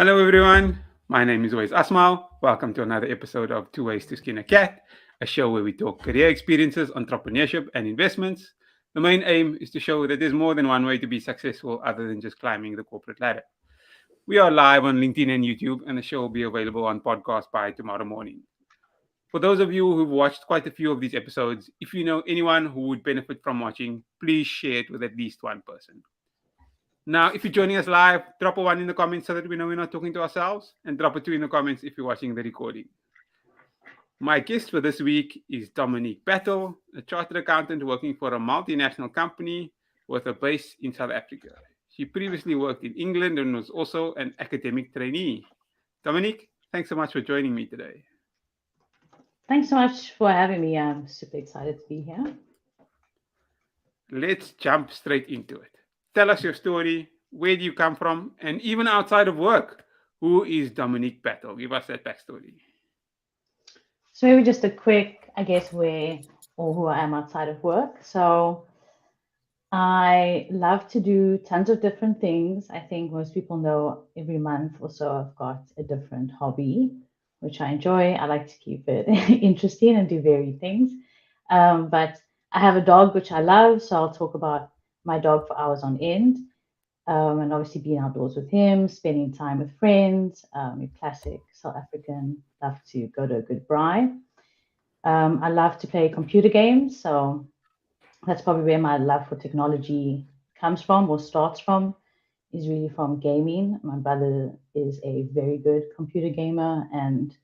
Hello, everyone. My name is Ways Asmal. Welcome to another episode of Tooways to Skin a Cat, a show where we talk career experiences, entrepreneurship, and investments. The main aim is to show that there's more than one way to be successful other than just climbing the corporate ladder. We are live on LinkedIn and YouTube, and the show will be available on podcast by tomorrow morning. For those of you who've watched quite a few of these episodes, if you know anyone who would benefit from watching, please share it with at least one person. Now, if you're joining us live, drop a one in the comments so that we know we're not talking to ourselves, and drop a two in the comments if you're watching the recording. My guest for this week is Dominique Battle, a chartered accountant working for a multinational company with a base in South Africa. She previously worked in England and was also an academic trainee. Dominique, thanks so much for joining me today. Thanks so much for having me. I'm super excited to be here. Let's jump straight into it. Tell us your story. Where do you come from? And even outside of work, who is Dominique Battle? Give us that backstory. So maybe just a quick, I guess, where or who I am outside of work. So I love to do tons of different things. I think most people know every month or so I've got a different hobby, which I enjoy. I like to keep it interesting and do varied things. But I have a dog which I love, so I'll talk about my dog for hours on end. And obviously being outdoors with him, spending time with friends, a classic South African, love to go to a good braai. I love to play computer games, so that's probably where my love for technology comes from or starts from, is really from gaming. My brother is a very good computer gamer, and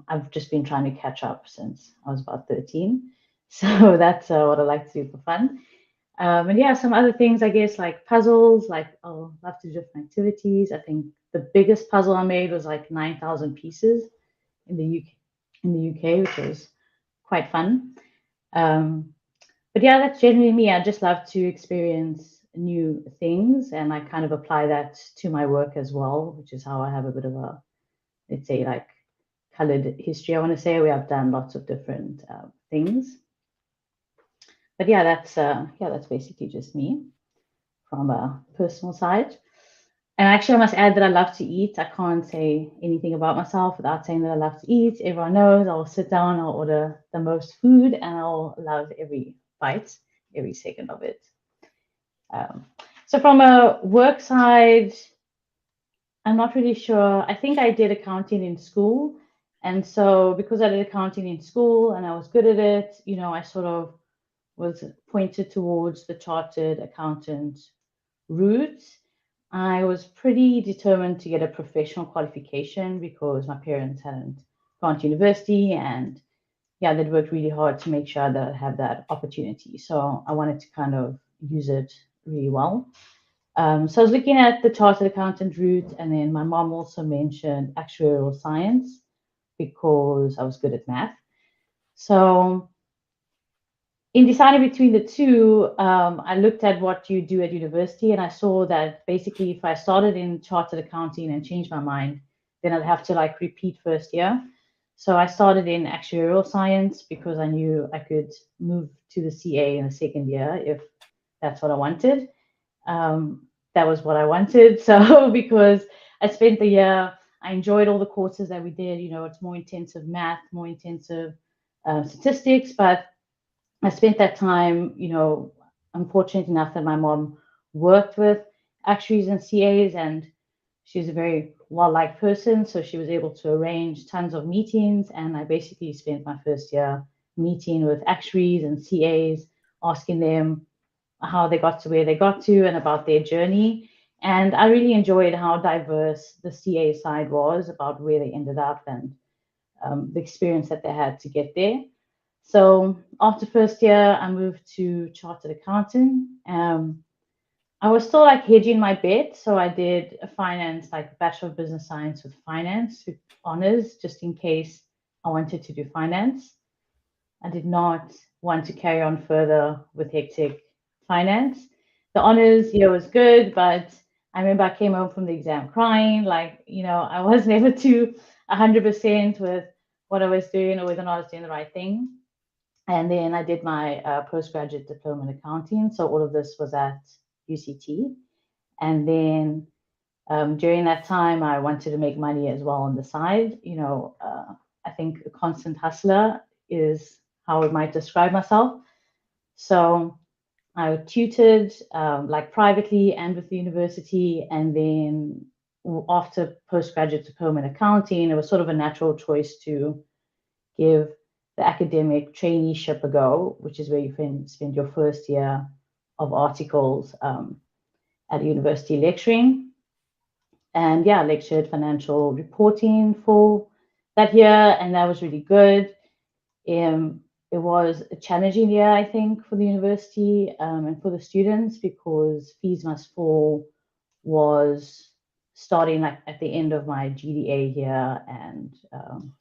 I've just been trying to catch up since I was about 13. So that's what I like to do for fun. And yeah, some other things, I guess, like puzzles, like I'll love to do different activities. I think the biggest puzzle I made was like 9,000 pieces in the UK, which was quite fun. Um, but yeah, that's generally me. I just love to experience new things, and I kind of apply that to my work as well, which is how I have a bit of a, let's say, like colored history. I want to say where I've done lots of different things. But yeah, that's basically just me from a personal side. And actually, I must add that I love to eat. I can't say anything about myself without saying that I love to eat. Everyone knows I'll sit down, I'll order the most food, and I'll love every bite, every second of it. Um, so, from a work side, I'm not really sure. I think I did accounting in school. And so, because I did accounting in school and I was good at it, I sort of was pointed towards the chartered accountant route. I was pretty determined to get a professional qualification because my parents hadn't gone to university, and yeah, they'd worked really hard to make sure that I have that opportunity. So I wanted to kind of use it really well. So I was looking at the chartered accountant route, and then my mom also mentioned actuarial science because I was good at math. So in deciding between the two, I looked at what you do at university, and I saw that basically if I started in chartered accounting and changed my mind, then I'd have to like repeat first year. So I started in actuarial science because I knew I could move to the CA in the second year if that's what I wanted. That was what I wanted. So because I spent the year, I enjoyed all the courses that we did. It's more intensive math, more intensive statistics, but I spent that time, I'm fortunate enough that my mom worked with actuaries and CAs, and she's a very well liked person. So she was able to arrange tons of meetings. And I basically spent my first year meeting with actuaries and CAs, asking them how they got to where they got to and about their journey. And I really enjoyed how diverse the CA side was about where they ended up and the experience that they had to get there. So after first year, I moved to chartered accountant. I was still like hedging my bet, so I did a finance, like Bachelor of Business Science with finance with honors, just in case I wanted to do finance. I did not want to carry on further with hectic finance. The honors year was good, but I remember I came home from the exam crying, like, I was never too 100% with what I was doing or whether or not I was doing the right thing. And then I did my postgraduate diploma in accounting. So all of this was at UCT. And then During that time, I wanted to make money as well on the side. I think a constant hustler is how I might describe myself. So I tutored like privately and with the university, and then after postgraduate diploma in accounting, it was sort of a natural choice to give the academic traineeship a go, which is where you can spend your first year of articles at university lecturing. And yeah, I lectured financial reporting for that year, and that was really good. It was a challenging year, I think, for the university and for the students, because Fees Must Fall was starting like at the end of my GDA year and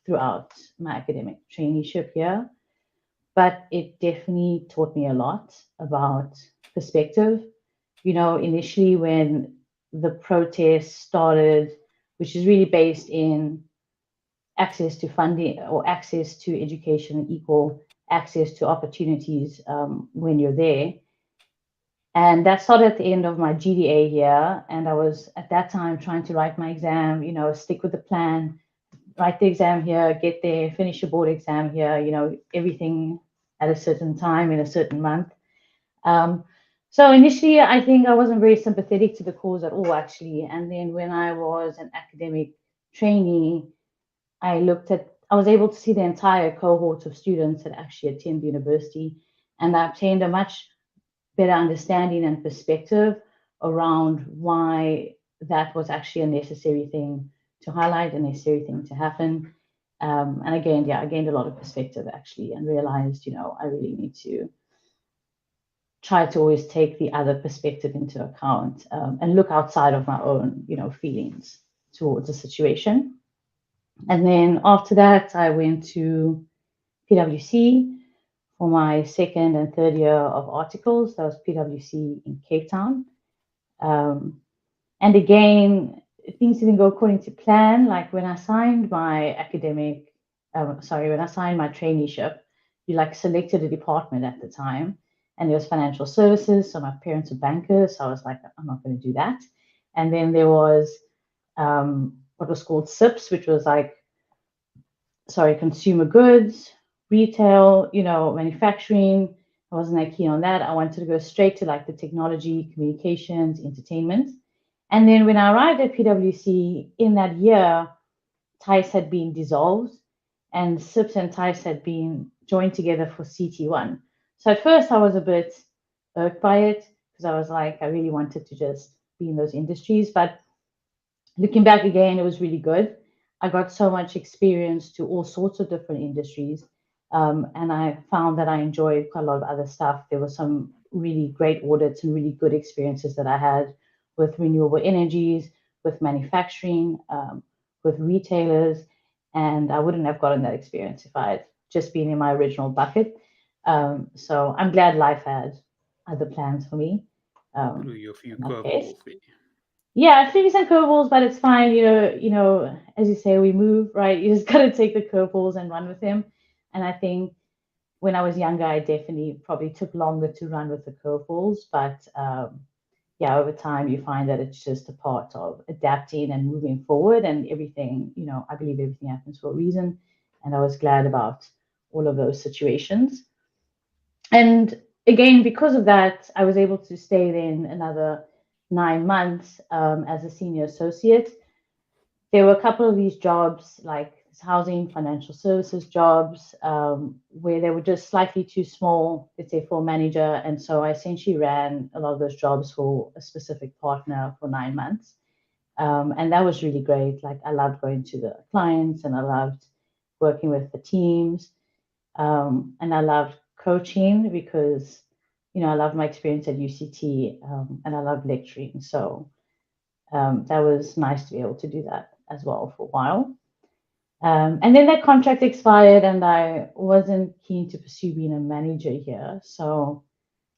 throughout my academic traineeship year. But it definitely taught me a lot about perspective. Initially when the protest started, which is really based in access to funding or access to education, equal access to opportunities when you're there. And that started at the end of my GDA year. And I was at that time trying to write my exam, stick with the plan, write the exam here, get there, finish your board exam here, everything at a certain time in a certain month. Um, so initially, I think I wasn't very sympathetic to the cause at all, actually. And then when I was an academic trainee, I was able to see the entire cohort of students that actually attend university, and I obtained a much better understanding and perspective around why that was actually a necessary thing to highlight, a necessary thing to happen. And again, yeah, I gained a lot of perspective actually and realized, I really need to try to always take the other perspective into account and look outside of my own, feelings towards the situation. And then after that, I went to PwC for my second and third year of articles. That was PwC in Cape Town. Um, and again, things didn't go according to plan. Like when I signed my when I signed my traineeship, you like selected a department at the time, and there was financial services. So my parents are bankers, so I was like, I'm not going to do that. And then there was what was called SIPS, which was like, sorry, consumer goods, retail, manufacturing. I wasn't that keen on that. I wanted to go straight to like the technology, communications, entertainment. And then when I arrived at PwC in that year, TICE had been dissolved and SIPS and TICE had been joined together for CT1. So at first I was a bit irked by it because I was like, I really wanted to just be in those industries. But looking back again, it was really good. I got so much experience to all sorts of different industries. And I found that I enjoyed quite a lot of other stuff. There were some really great audits and really good experiences that I had with renewable energies, with manufacturing, with retailers. And I wouldn't have gotten that experience if I had just been in my original bucket. So I'm glad life had other plans for me Through your few in that case. curveballs there. Yeah, 3% curveballs, but it's fine. As you say, we move, right? You just gotta take the curveballs and run with them. And I think when I was younger, I definitely probably took longer to run with the curveballs, but yeah, over time you find that it's just a part of adapting and moving forward, and everything. I believe everything happens for a reason, and I was glad about all of those situations. And again, because of that, I was able to stay then another 9 months as a senior associate. There were a couple of these jobs, like housing, financial services jobs, where they were just slightly too small, let's say, for a manager. And so I essentially ran a lot of those jobs for a specific partner for 9 months. And that was really great. Like I loved going to the clients and I loved working with the teams. And I loved coaching because, I loved my experience at UCT and I loved lecturing. So that was nice to be able to do that as well for a while. And then that contract expired and I wasn't keen to pursue being a manager here. So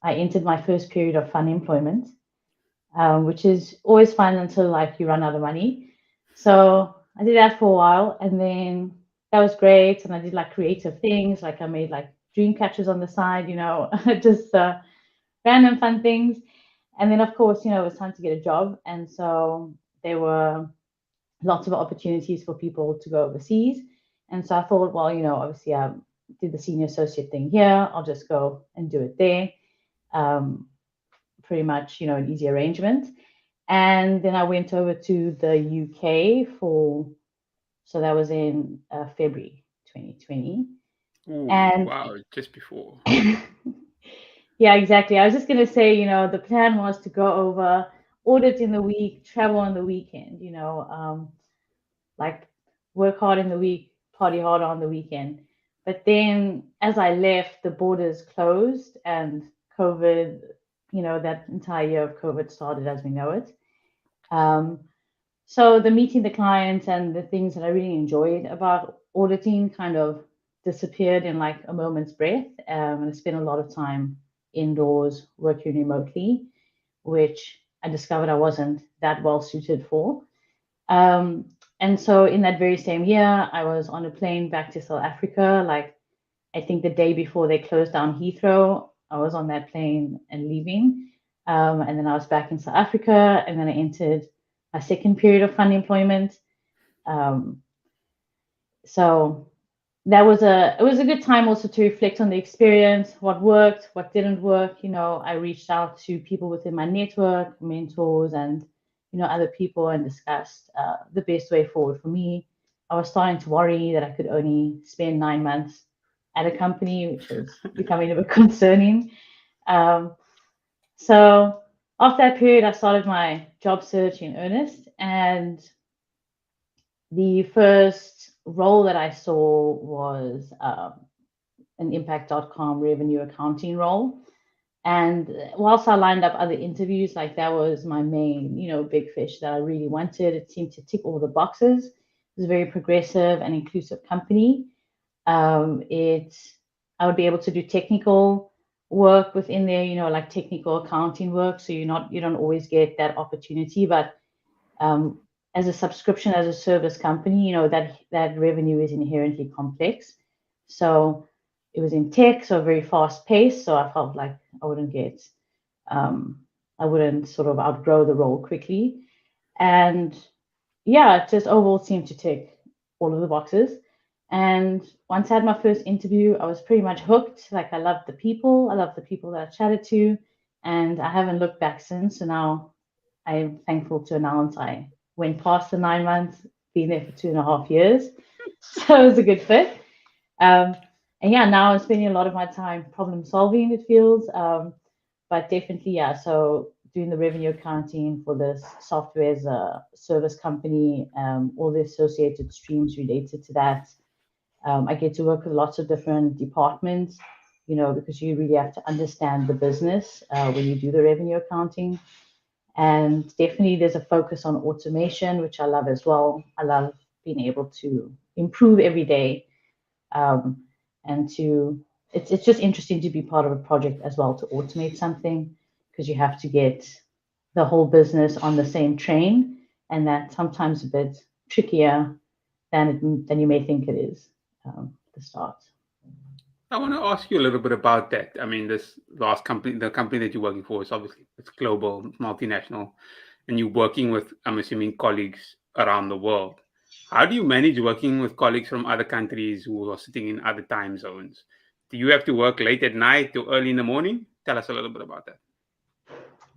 I entered my first period of fun employment, which is always fun until like you run out of money. So I did that for a while and then that was great. And I did like creative things, like I made like dream catchers on the side, just random fun things. And then of course, it was time to get a job. And so there were lots of opportunities for people to go overseas. And so I thought, well, obviously I did the senior associate thing here. I'll just go and do it there. Pretty much, an easy arrangement. And then I went over to the UK so that was in February 2020. Ooh, And wow, just before. yeah, exactly. I was just going to say, the plan was to go over, audit in the week, travel on the weekend, like work hard in the week, party hard on the weekend. But then as I left, the borders closed and COVID, that entire year of COVID started as we know it. So the meeting the clients and the things that I really enjoyed about auditing kind of disappeared in like a moment's breath. And I spent a lot of time indoors working remotely, which I discovered I wasn't that well suited for. And so in that very same year, I was on a plane back to South Africa. Like I think the day before they closed down Heathrow, I was on that plane and leaving. And then I was back in South Africa, and then I entered my second period of fund employment. Um, so that was it was a good time also to reflect on the experience, what worked, what didn't work. I reached out to people within my network, mentors, and other people, and discussed the best way forward for me. I was starting to worry that I could only spend 9 months at a company, which was becoming a bit concerning. Um, so after that period, I started my job search in earnest, and the first role that I saw was an impact.com revenue accounting role. And whilst I lined up other interviews, like that was my main, big fish that I really wanted. It seemed to tick all the boxes. It was a very progressive and inclusive company. I would be able to do technical work within there, like technical accounting work. So you don't always get that opportunity, but as a subscription, as a service company, that revenue is inherently complex. So it was in tech, so very fast paced. So I felt like I wouldn't sort of outgrow the role quickly. And yeah, it just overall seemed to tick all of the boxes. And once I had my first interview, I was pretty much hooked. Like I loved the people. I loved the people that I chatted to. And I haven't looked back since. So now I'm thankful to announce I went past the 9 months, been there for 2.5 years. So it was a good fit. Um, and yeah, now I'm spending a lot of my time problem solving, it feels. But definitely, yeah. So doing the revenue accounting for this software as a service company, all the associated streams related to that. I get to work with lots of different departments, because you really have to understand the business when you do the revenue accounting. And definitely there's a focus on automation, which I love as well. I love being able to improve every day. And it's just interesting to be part of a project as well, to automate something, because you have to get the whole business on the same train, and that's sometimes a bit trickier than you may think it is to start. I want to ask you a little bit about that. I mean, this last company, the company that you're working for, is obviously it's global, multinational, and you're working with, I'm assuming, colleagues around the world. How do you manage working with colleagues from other countries who are sitting in other time zones? Do you have to work late at night or early in the morning? Tell us a little bit about that.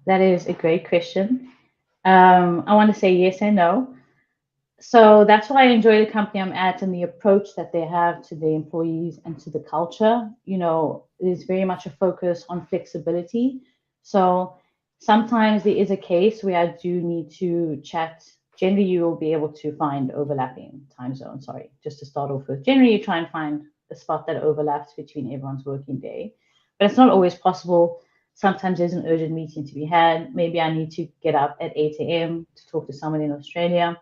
That is a great question. I want to say yes and no. So that's why I enjoy the company I'm at, and the approach that they have to the employees and to the culture. There's very much a focus on flexibility. So sometimes there is a case where I do need to chat. Generally, you will be able to find overlapping time zones. Sorry, just to start off with. Generally, you try and find a spot that overlaps between everyone's working day, but it's not always possible. Sometimes there's an urgent meeting to be had. Maybe I need to get up at 8 a.m. to talk to someone in Australia.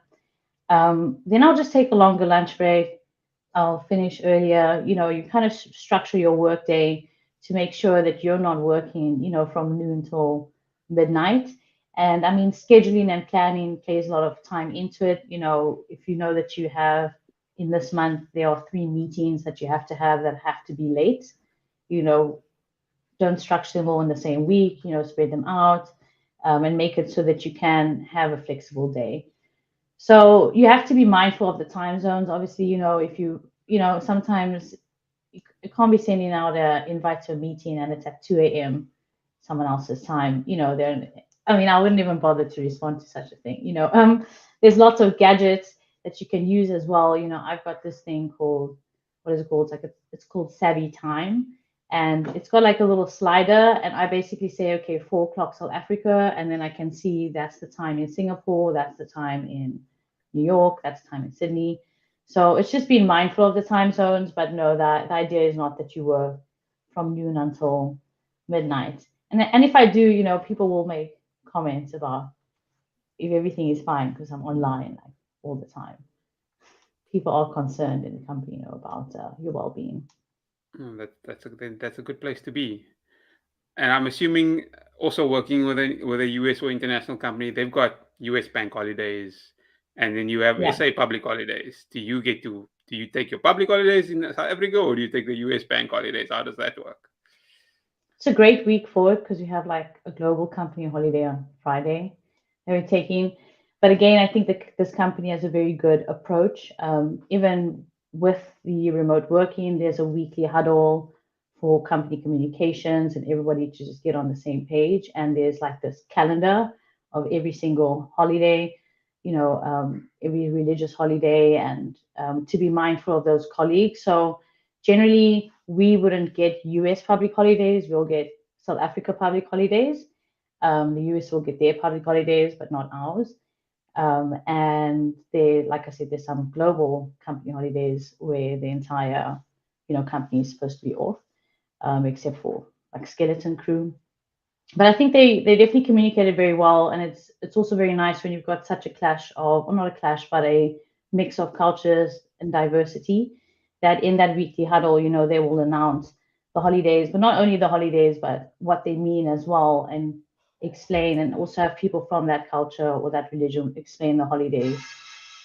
Then I'll just take a longer lunch break. I'll finish earlier. You kind of structure your work day to make sure that you're not working, from noon till midnight. And I mean, scheduling and planning plays a lot of time into it. If you know that you have in this month, there are 3 meetings that you have to have that have to be late, you know, don't structure them all in the same week, spread them out, and make it so that you can have a flexible day. So you have to be mindful of the time zones. Obviously, if sometimes you can't be sending out an invite to a meeting and it's at 2 a.m. someone else's time. Then I mean, I wouldn't even bother to respond to such a thing. There's lots of gadgets that you can use as well. I've got this thing called, what is it called? It's called Savvy Time, and it's got like a little slider, and I basically say, okay, 4 o'clock South Africa, and then I can see that's the time in Singapore, that's the time in New York, that's the time in Sydney. So it's just being mindful of the time zones, but no, that the idea is not that you work from noon until midnight. And if I do, people will make comments about if everything is fine because I'm online like all the time. People are concerned in the company, about your well-being. That's a good place to be. And I'm assuming also working with a US or international company, they've got US bank holidays, and then you have Yeah, SA public holidays. Do you take your public holidays in South Africa, or do you take the US bank holidays? How does that work? it's a great week forward because we have like a global company holiday on Friday that we're taking. But again, I think that this company has a very good approach. Even with the remote working, there's a weekly huddle for company communications and everybody to just get on the same page. And there's like this calendar of every single holiday, every religious holiday, and to be mindful of those colleagues. So generally, we wouldn't get US public holidays, we'll get South Africa public holidays. The US will get their public holidays, but not ours. And they, like I said, there's some global company holidays where the entire, company is supposed to be off, except for like skeleton crew. But I think they definitely communicated very well, and it's also very nice when you've got such a clash of, or not a clash, but a mix of cultures and diversity. That in that weekly huddle, they will announce the holidays, but not only the holidays, but what they mean as well, and explain, and also have people from that culture or that religion explain the holidays,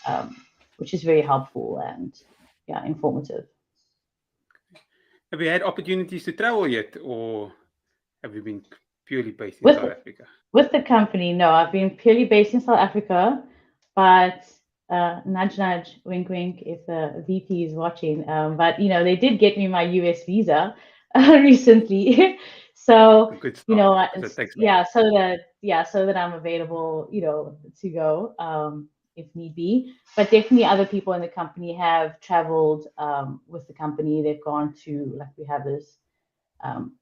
um, which is very helpful and, yeah, informative. Have you had opportunities to travel yet, or have you been purely based in With South Africa? With the company, no, I've been purely based in South Africa, but nudge, nudge, wink, wink, if the VP is watching. But they did get me my US visa recently, so Good start, because it takes a while. so that I'm available, to go if need be. But definitely, other people in the company have traveled with the company. They've gone to, like, we have this,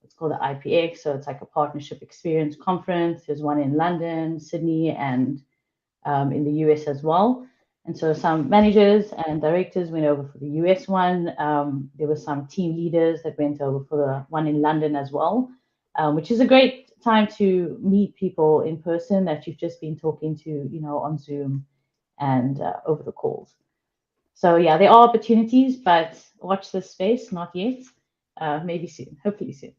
it's called the IPX, so it's like a partnership experience conference. There's one in London, Sydney, and in the US as well. And so some managers and directors went over for the US one. There were some team leaders that went over for the one in London as well, which is a great time to meet people in person that you've just been talking to, on Zoom and over the calls. So yeah, there are opportunities, but watch this space, not yet. Maybe soon, hopefully soon.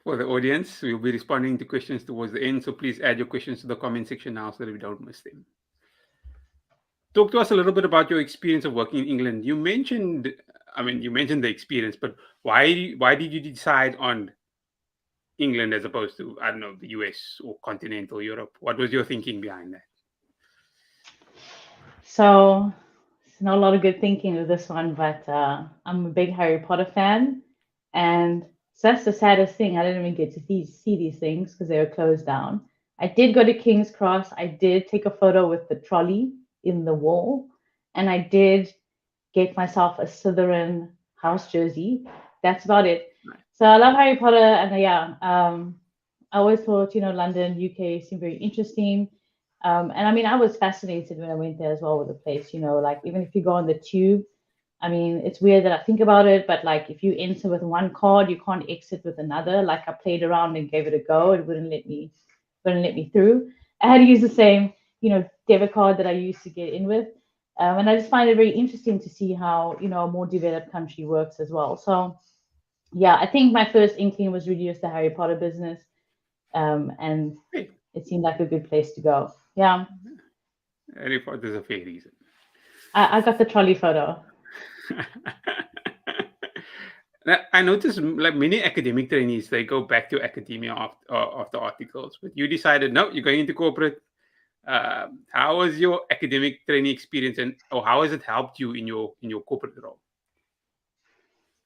For the audience, we'll be responding to questions towards the end, so please add your questions to the comment section now so that we don't miss them. Talk to us a little bit about your experience of working in England. You mentioned the experience, but why did you decide on England as opposed to, I don't know, the US or continental Europe? What was your thinking behind that? So it's not a lot of good thinking with this one, but I'm a big Harry Potter fan, and so that's the saddest thing. I didn't even get to see these things because they were closed down. I did go to King's Cross. I did take a photo with the trolley in the wall, and I did get myself a Slytherin house jersey. That's about it. So I love Harry Potter, and yeah, I always thought, London, UK seemed very interesting. And I mean, I was fascinated when I went there as well with the place, like even if you go on the tube, I mean, it's weird that I think about it, but like if you enter with one card, you can't exit with another. Like I played around and gave it a go, it wouldn't let me through. I had to use the same, debit card that I used to get in with. And I just find it very interesting to see how, a more developed country works as well. So yeah, I think my first inkling was really just the Harry Potter business. And Hey, it seemed like a good place to go. Yeah, Harry Potter is a fair reason. I got the trolley photo. Now, I noticed like many academic trainees, they go back to academia after articles, but you decided no, you're going into corporate. How was your academic training experience, and or how has it helped you in your corporate role?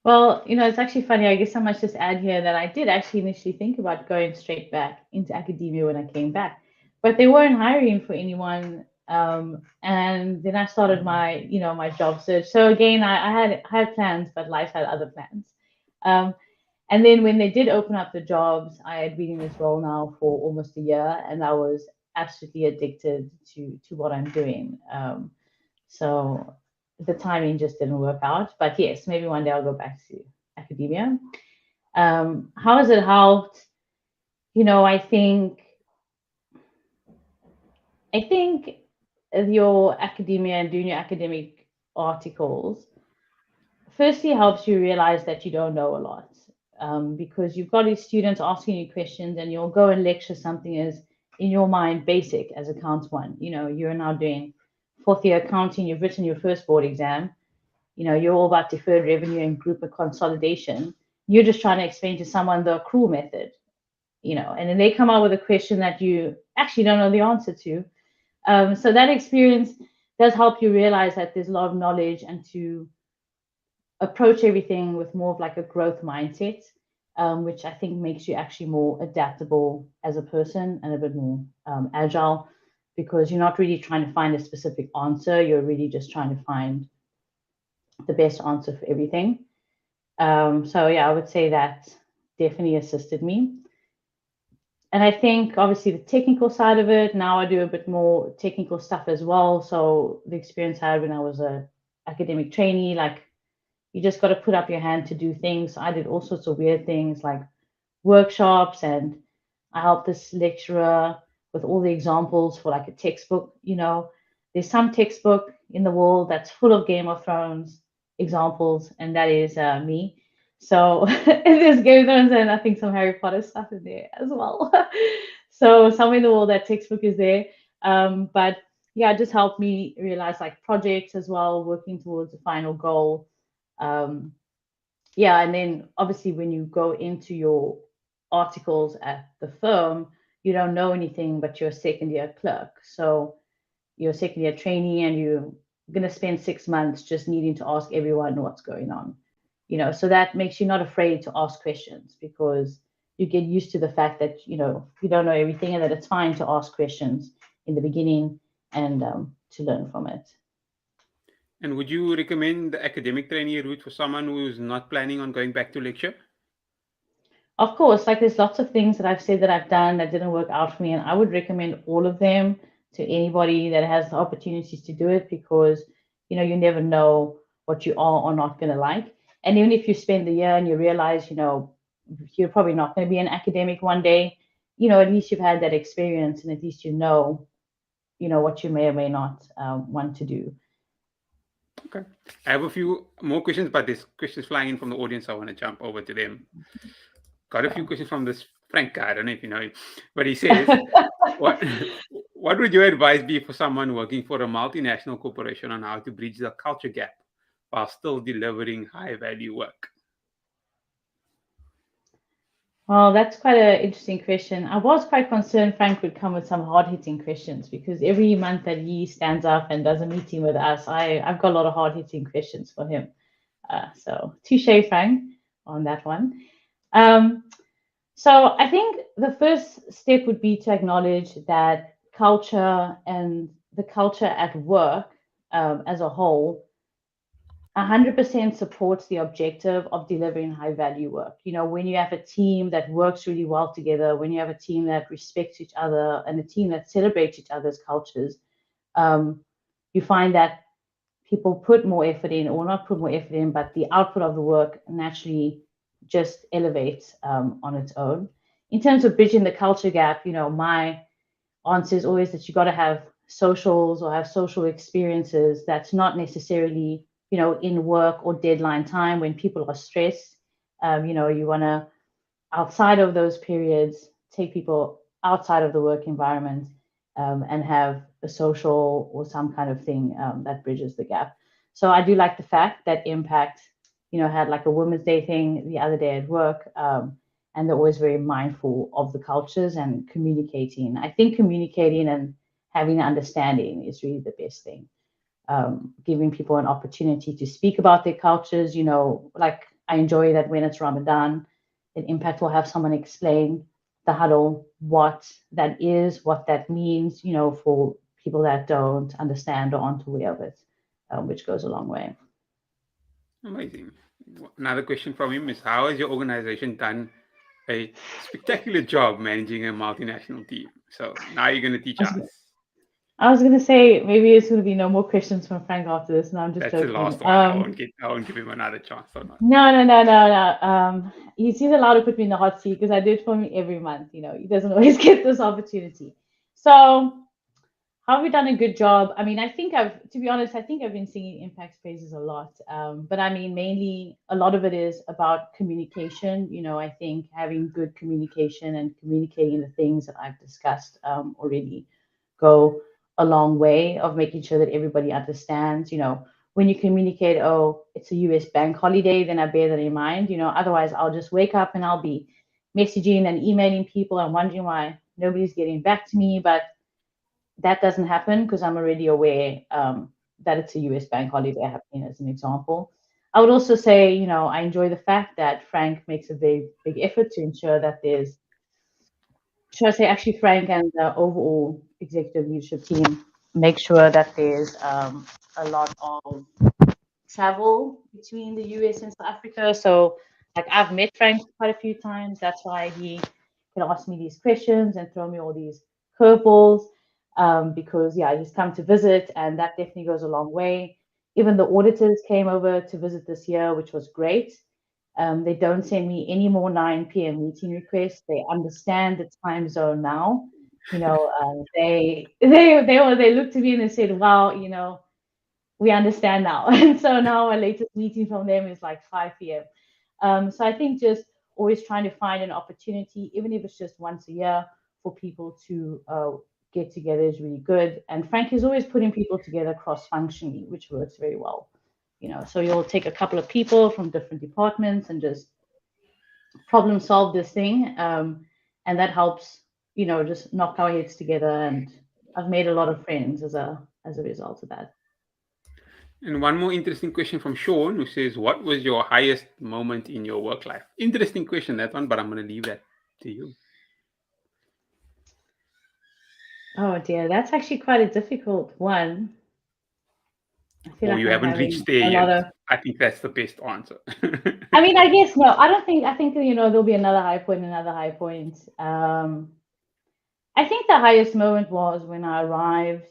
Well, it's actually funny. I guess I must just add here that I did actually initially think about going straight back into academia when I came back, but they weren't hiring for anyone. And then I started my job search. So again, I had plans, but life had other plans. Um, and then when they did open up the jobs, I had been in this role now for almost a year, and I was absolutely addicted to what I'm doing. So the timing just didn't work out. But yes, maybe one day I'll go back to academia. How has it helped? I think your academia and doing your academic articles firstly helps you realize that you don't know a lot, because you've got these students asking you questions, and you'll go and lecture something as in your mind basic as accounts one. You're now doing fourth year accounting, you've written your first board exam, you're all about deferred revenue and group consolidation. You're just trying to explain to someone the accrual method, and then they come out with a question that you actually don't know the answer to. So that experience does help you realize that there's a lot of knowledge, and to approach everything with more of like a growth mindset, which I think makes you actually more adaptable as a person and a bit more agile, because you're not really trying to find a specific answer. You're really just trying to find the best answer for everything. So yeah, I would say that definitely assisted me. And I think obviously the technical side of it, now I do a bit more technical stuff as well. So the experience I had when I was a academic trainee, like you just got to put up your hand to do things. I did all sorts of weird things like workshops, and I helped this lecturer with all the examples for like a textbook. There's some textbook in the world that's full of Game of Thrones examples, and that is me. So there's Game of Thrones and I think some Harry Potter stuff in there as well. So somewhere in the world that textbook is there. But yeah, it just helped me realize like projects as well, working towards a final goal. Um, yeah, and then obviously when you go into your articles at the firm, you don't know anything, but you're a second year clerk. So you're a second year trainee, and you're going to spend 6 months just needing to ask everyone what's going on. So that makes you not afraid to ask questions, because you get used to the fact that you don't know everything, and that it's fine to ask questions in the beginning, and to learn from it. And would you recommend the academic trainee route for someone who's not planning on going back to lecture? Of course, like there's lots of things that I've said that I've done that didn't work out for me, and I would recommend all of them to anybody that has the opportunities to do it, because you never know what you are or not going to like. And even if you spend the year and you realize you're probably not going to be an academic one day, at least you've had that experience, and at least you know what you may or may not want to do. Okay. I have a few more questions, but there's questions flying in from the audience. So I want to jump over to them. Got a few Sure. questions from this Frank guy. I don't know if you know him, but he says, "What what would your advice be for someone working for a multinational corporation on how to bridge the culture gap while still delivering high value work?" Well, that's quite an interesting question. I was quite concerned Frank would come with some hard-hitting questions, because every month that he stands up and does a meeting with us, I've got a lot of hard-hitting questions for him. So touche, Frank, on that one. Um, so I think the first step would be to acknowledge that culture and the culture at work, as a whole, 100% supports the objective of delivering high value work. When you have a team that works really well together, when you have a team that respects each other, and a team that celebrates each other's cultures, um, you find that people put more effort in, or not put more effort in, but the output of the work naturally just elevates on its own. In terms of bridging the culture gap, my answer is always that you got to have socials, or have social experiences that's not necessarily in work or deadline time when people are stressed. You want to, outside of those periods, take people outside of the work environment, and have a social or some kind of thing that bridges the gap. So I do like the fact that Impact had like a Women's Day thing the other day at work, and they're always very mindful of the cultures and communicating. I think communicating and having an understanding is really the best thing. Giving people an opportunity to speak about their cultures, like I enjoy that when it's Ramadan, an Impact will have someone explain the huddle, what that is, what that means, for people that don't understand or aren't aware of it, which goes a long way. Amazing. Another question from him is, how has your organization done a spectacular job managing a multinational team? So now you're going to teach us. I was gonna say maybe it's gonna be no more questions from Frank after this. No, I'm just That's the joking. last one. I won't give him another chance or not. No. He's allowed to put me in the hot seat because I do it for him every month. He doesn't always get this opportunity. So, how have we done a good job? I mean, to be honest, I think I've been singing Impact's praises a lot. But I mean, mainly a lot of it is about communication. I think having good communication and communicating the things that I've discussed already go a long way of making sure that everybody understands. When you communicate, oh, it's a US bank holiday, then I bear that in mind. Otherwise I'll just wake up and I'll be messaging and emailing people and wondering why nobody's getting back to me. But that doesn't happen because I'm already aware that it's a US bank holiday happening, as an example. I would also say, I enjoy the fact that Frank makes a very big effort to ensure that there's, should I say, actually, Frank and the overall executive leadership team make sure that there's a lot of travel between the US and South Africa. So, like, I've met Frank quite a few times. That's why he can ask me these questions and throw me all these curveballs. Because, yeah, he's come to visit, and that definitely goes a long way. Even the auditors came over to visit this year, which was great. They don't send me any more 9 p.m. meeting requests. They understand the time zone now. They looked at me and they said, "Wow, we understand now." And so now our latest meeting from them is like 5 p.m. So I think just always trying to find an opportunity, even if it's just once a year, for people to get together is really good. And Frank is always putting people together cross-functionally, which works very well. So you'll take a couple of people from different departments and just problem solve this thing, and that helps, just knock our heads together. And I've made a lot of friends as a result of that. And one more interesting question from Sean, who says, what was your highest moment in your work life? Interesting question, that one, but I'm going to leave that to you. Oh dear, that's actually quite a difficult one. I feel Or like you I'm haven't having reached there a lot yet. of. I think that's the best answer. I mean, I guess no. I don't think. I think there'll be another high point, another high point. I think the highest moment was when I arrived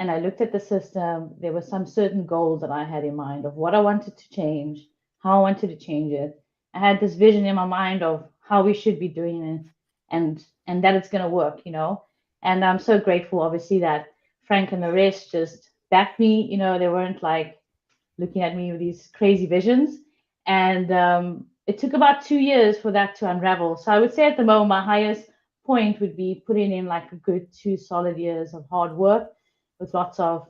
and I looked at the system. There were some certain goals that I had in mind of what I wanted to change, how I wanted to change it. I had this vision in my mind of how we should be doing it, and that it's going to work. And I'm so grateful, obviously, that Frank and the rest just backed me. They weren't like looking at me with these crazy visions. And it took about 2 years for that to unravel. So I would say at the moment, my highest point would be putting in like a good 2 solid years of hard work with lots of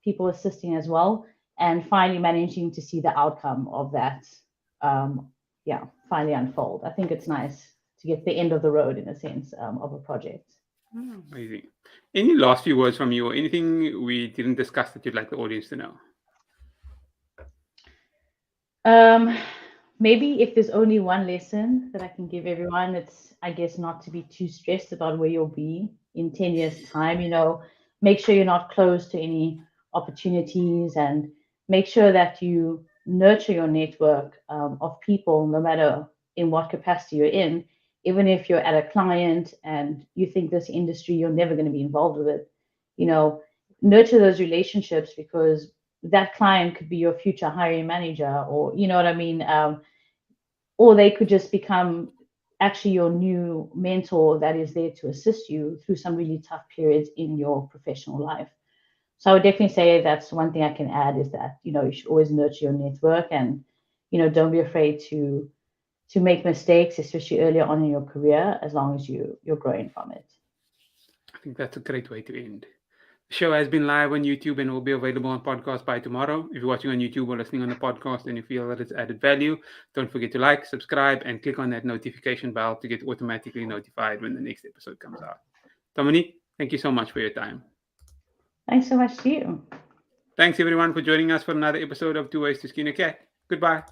people assisting as well, and finally managing to see the outcome of that. Finally unfold. I think it's nice to get the end of the road, in a sense, of a project. Amazing. Any last few words from you, or anything we didn't discuss that you'd like the audience to know? Maybe if there's only one lesson that I can give everyone, it's, I guess, not to be too stressed about where you'll be in 10 years' time. Make sure you're not close to any opportunities, and make sure that you nurture your network of people, no matter in what capacity you're in. Even if you're at a client and you think this industry, you're never going to be involved with it, nurture those relationships, because that client could be your future hiring manager, or you know what I mean, or they could just become actually your new mentor that is there to assist you through some really tough periods in your professional life. So I would definitely say that's one thing I can add, is that you should always nurture your network, and don't be afraid to make mistakes, especially earlier on in your career, as long as you're growing from it. I think that's a great way to end. The show has been live on YouTube and will be available on podcast by tomorrow. If you're watching on YouTube or listening on the podcast and you feel that it's added value, don't forget to like, subscribe, and click on that notification bell to get automatically notified when the next episode comes out. Dominique, Thank you so much for your time. Thanks so much to you. Thanks everyone for joining us for another episode of Two Ways to Skin a Cat. Goodbye.